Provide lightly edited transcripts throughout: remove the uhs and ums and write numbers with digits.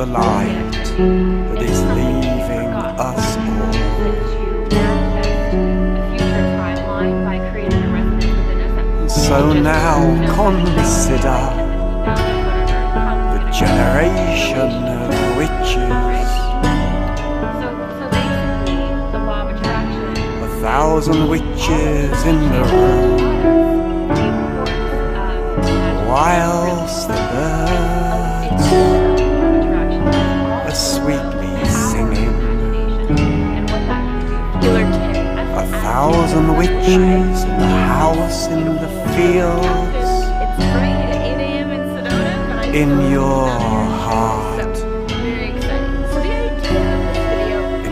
the light that is leaving us all. So now consider the generation of witches. 1,000 witches in the room, whilst the birds are sweetly singing. 1,000 witches in the house, in the fields, in your heart.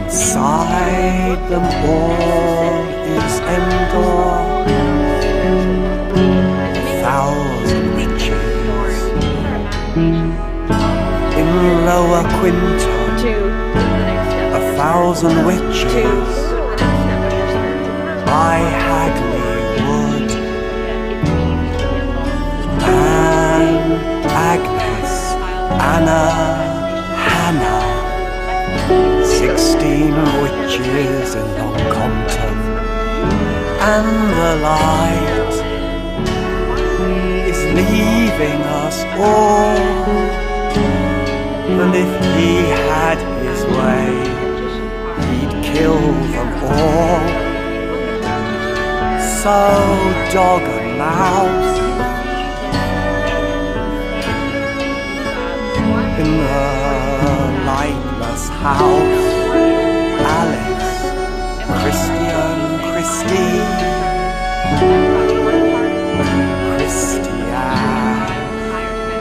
Inside them all is Endor. 1,000 witches in Lower Quinton. 1,000 witches by Hagley Wood, and Agnes, Anna, Hannah. 16 witches in Long Compton, and the light is leaving us all. And if he had his way, he'd kill them all. So dog and mouse in the lightless house, Alice, Christian, Christine,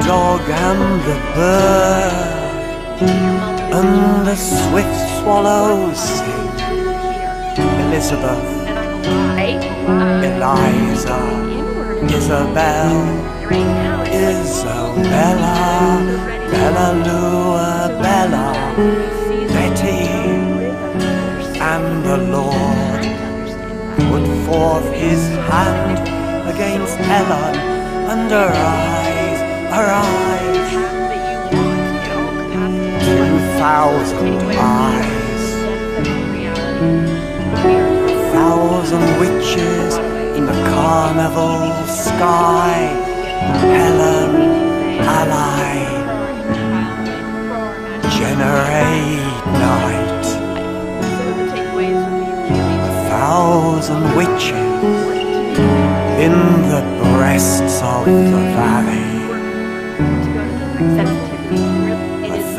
dog and the bird, and the swift swallows sing. Elizabeth, Eliza, Isabel, Isabella, Bella Lua, Bella, Betty, and the Lord put forth his hand against Helen, and her eyes, 2,000 eyes, 1,000 witches in the carnival sky, Helen, ally, generate night. 1,000 witches in the breasts of the valley.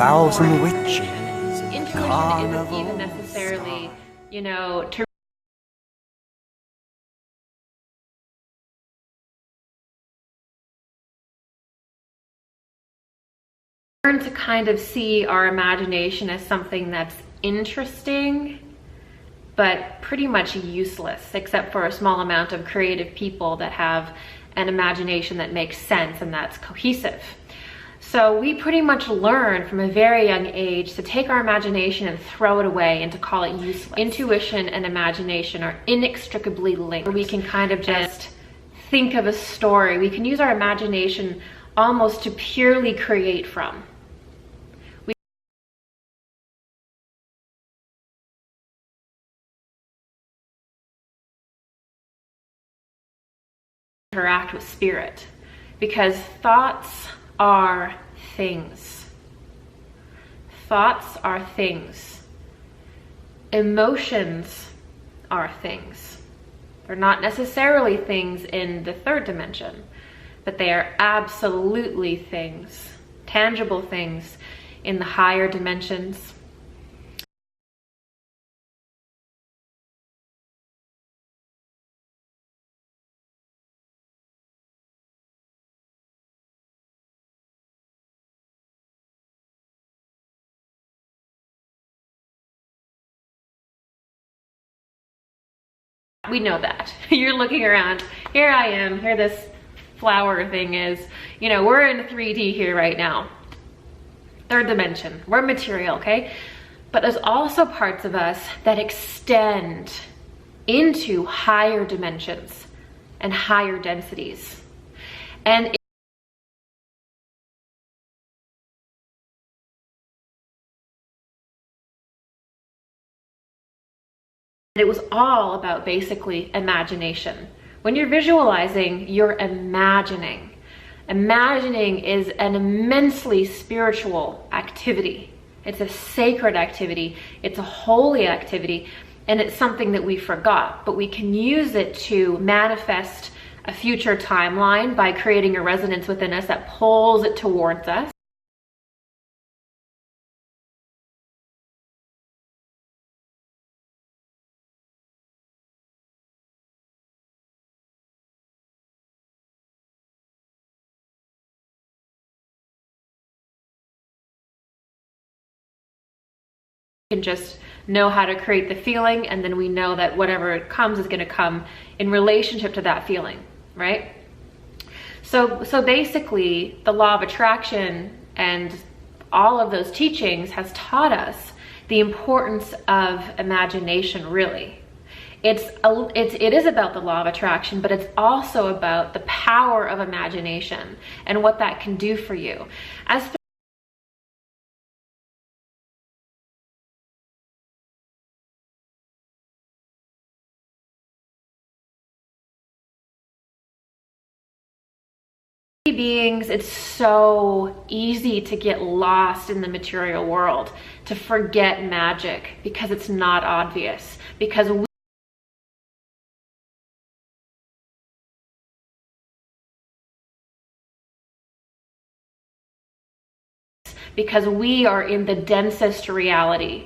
1,000 witches in the carnival isn't even necessarily, you know, to learn to kind of see our imagination as something that's interesting but pretty much useless, except for a small amount of creative people that have an imagination that makes sense and that's cohesive. So we pretty much learn from a very young age to take our imagination and throw it away and to call it useless. Intuition and imagination are inextricably linked. We can kind of just think of a story. We can use our imagination almost to purely create from. Interact with spirit, because thoughts are things. Thoughts are things. Emotions are things. They're not necessarily things in the third dimension, but they are absolutely things, tangible things in the higher dimensions. We know that. You're looking around. Here I am. Here this flower thing is. You know, we're in 3D here right now. Third dimension. We're material, okay? But there's also parts of us that extend into higher dimensions and higher densities. And It was all about basically imagination. When you're visualizing, you're imagining. Imagining is an immensely spiritual activity. It's a sacred activity. It's a holy activity. And it's something that we forgot, but we can use it to manifest a future timeline by creating a resonance within us that pulls it towards us. Can just know how to create the feeling, and then we know that whatever comes is going to come in relationship to that feeling, right? So basically the law of attraction and all of those teachings has taught us the importance of imagination. Really, it is about the law of attraction, but it's also about the power of imagination and what that can do for you. As beings, it's so easy to get lost in the material world, to forget magic because it's not obvious, because we are in the densest reality.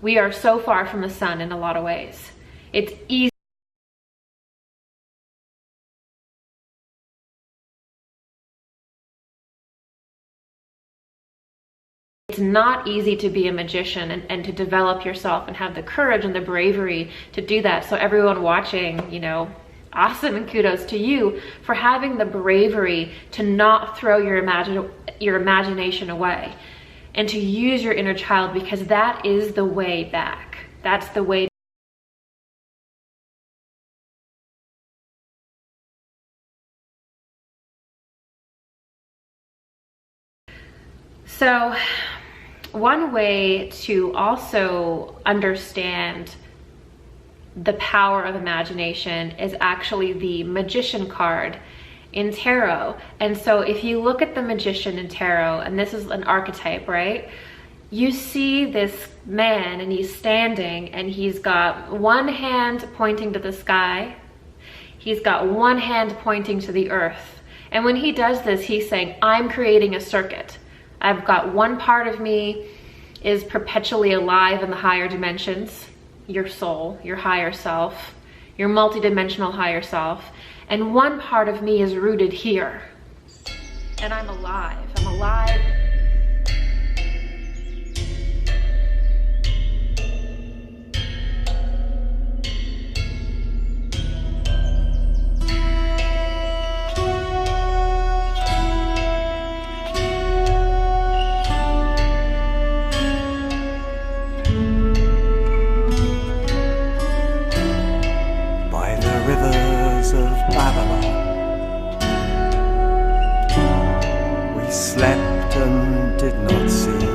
We are so far from the sun in a lot of ways. It's easy. It's not easy to be a magician and to develop yourself and have the courage and the bravery to do that. So everyone watching, you know, awesome, and kudos to you for having the bravery to not throw your imagination away and to use your inner child, because that is the way back. That's the way. So one way to also understand the power of imagination is actually the magician card in tarot. And so if you look at the magician in tarot, and this is an archetype, right? You see this man, and he's standing, and he's got one hand pointing to the sky. He's got one hand pointing to the earth. And when he does this, he's saying, I'm creating a circuit. I've got one part of me is perpetually alive in the higher dimensions, your soul, your higher self, your multidimensional higher self, and one part of me is rooted here. And I'm alive. I'm alive. Slept and did not see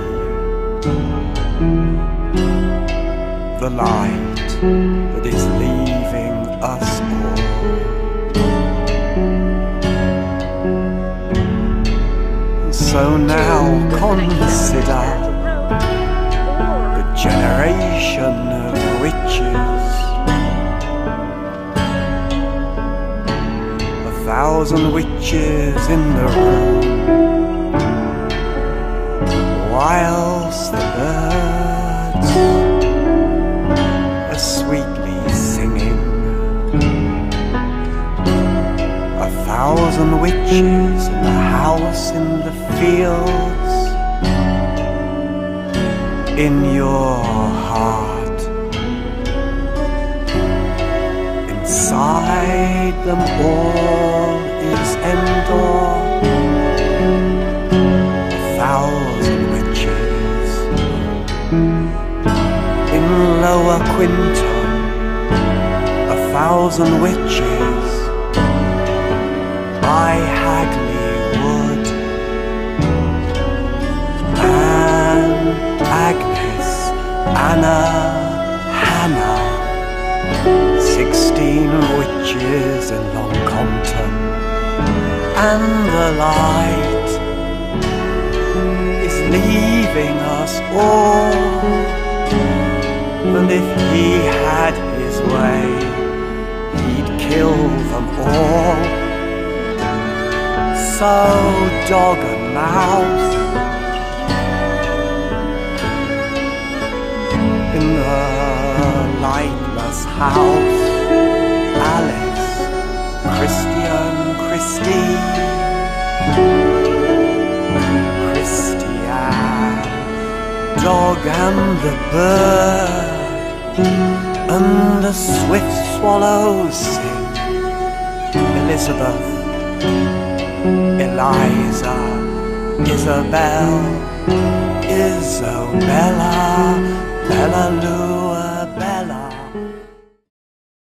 the light that is leaving us all. So now consider the generation of witches, 1,000 witches in the room, whilst the birds are sweetly singing. 1,000 witches in the house, in the fields, in your heart. Inside them all is Endor. 1,000 witches in Lower Quinton, 1,000 witches by Hagley Wood, Anne, Agnes, Anna, Hannah, 16 witches in Long Compton, and the light is leaving us all. And if he had his way, he'd kill them all. So dog and mouse in the lightless house, Alice, Christian, Christine, Christiane, dog and the bird, and the swift swallows sing, Elizabeth, Eliza, Isabel, Isabella, Bella Lou.